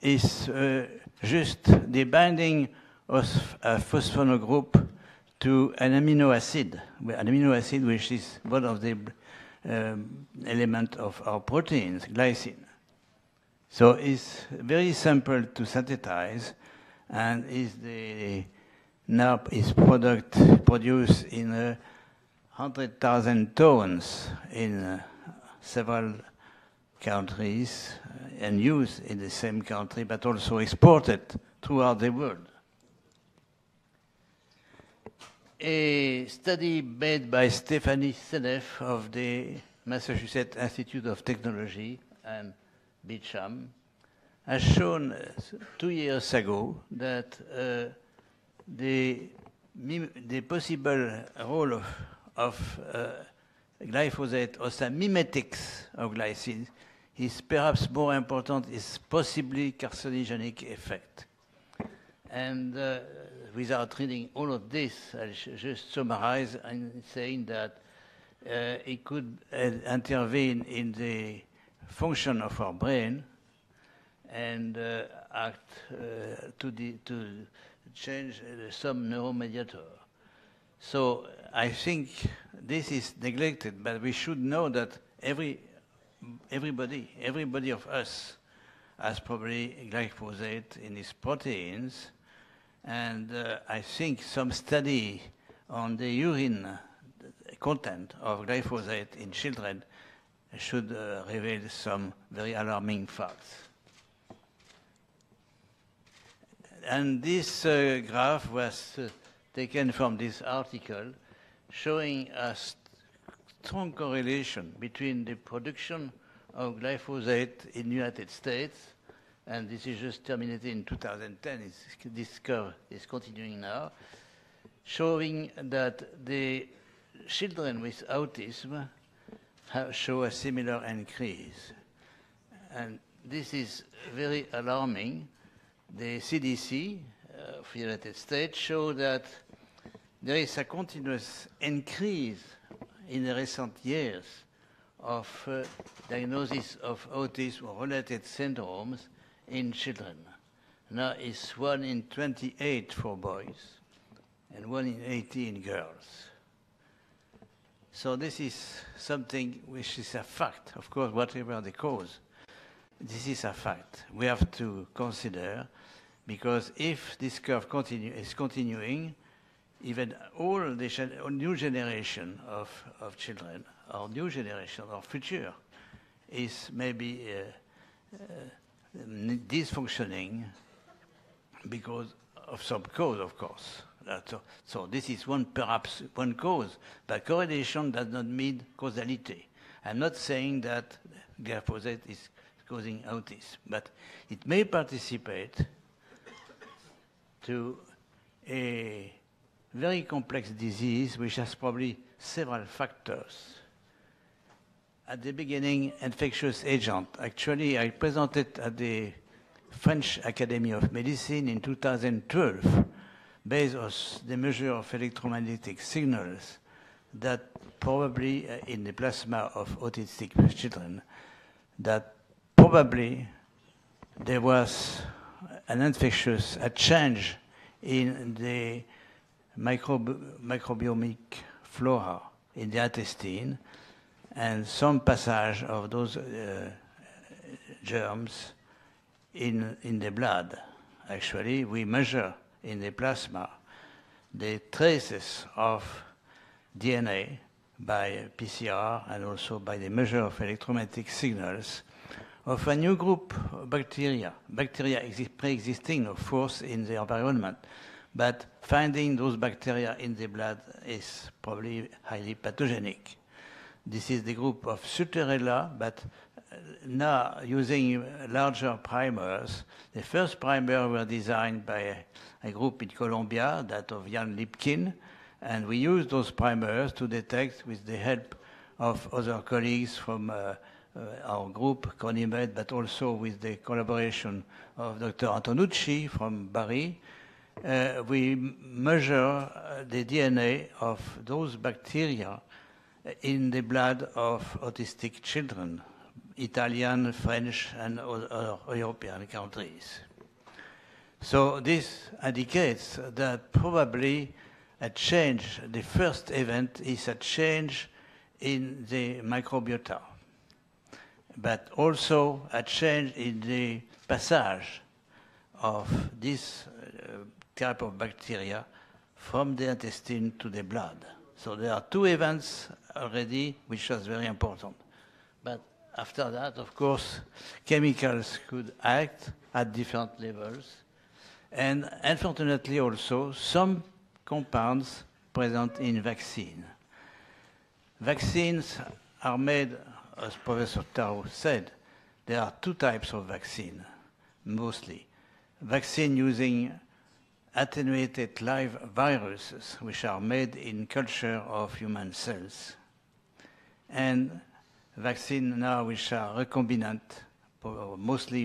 is just the binding of a phosphonol group to an amino acid which is one of the elements of our proteins, glycine. So it's very simple to synthesize, and now is produced in 100,000 tons in several countries and used in the same country, but also exported throughout the world. A study made by Stephanie Seneff of the Massachusetts Institute of Technology and Beecham has shown 2 years ago that the possible role of glyphosate as a mimetics of glycine is perhaps more important, is possibly carcinogenic effect. And without reading all of this, I'll just summarize in saying that it could intervene in the function of our brain and act to change some neuromédiator. So I think this is neglected, but we should know that everybody of us has probably glyphosate in his proteins, and I think some study on the urine content of glyphosate in children should reveal some very alarming facts. And this graph was taken from this article showing a strong correlation between the production of glyphosate in the United States, and this is just terminated in 2010, this curve is continuing now, showing that the children with autism show a similar increase. And this is very alarming. The CDC of the United States show that there is a continuous increase in the recent years of diagnosis of autism or related syndromes in children. Now it's 1 in 28 for boys and 1 in 18 girls. So this is something which is a fact. Of course, whatever the cause, this is a fact. We have to consider, because if this curve is continuing, even all the new generation of children, or new generation, or future, is maybe dysfunctioning because of some cause, of course. So this is perhaps one cause, but correlation does not mean causality. I'm not saying that glyphosate is causing autism, but it may participate to a very complex disease which has probably several factors. At the beginning, infectious agent. Actually, I presented at the French Academy of Medicine in 2012, based on the measure of electromagnetic signals that probably in the plasma of autistic children, that probably there was a change in the microbiomic flora in the intestine, and some passage of those germs in the blood. Actually, we measure in the plasma the traces of DNA by PCR and also by the measure of electromagnetic signals of a new group of bacteria. Bacteria pre-existing, of course, in the environment, but finding those bacteria in the blood is probably highly pathogenic. This is the group of Sutterella, but now using larger primers. The first primer were designed by a group in Colombia, that of Jan Lipkin, and we used those primers to detect, with the help of other colleagues from our group, CONIMED, but also with the collaboration of Dr. Antonucci from Bari. We measure the DNA of those bacteria in the blood of autistic children Italian, French, and other European countries. So this indicates that probably a change, the first event is a change in the microbiota, but also a change in the passage of this type of bacteria from the intestine to the blood. So there are two events already, which was very important. But after that, of course, chemicals could act at different levels. And unfortunately also, some compounds present in vaccine. Vaccines are made, as Professor Tao said, there are two types of vaccine, mostly. Vaccine using attenuated live viruses, which are made in culture of human cells. And vaccine now which are recombinant, mostly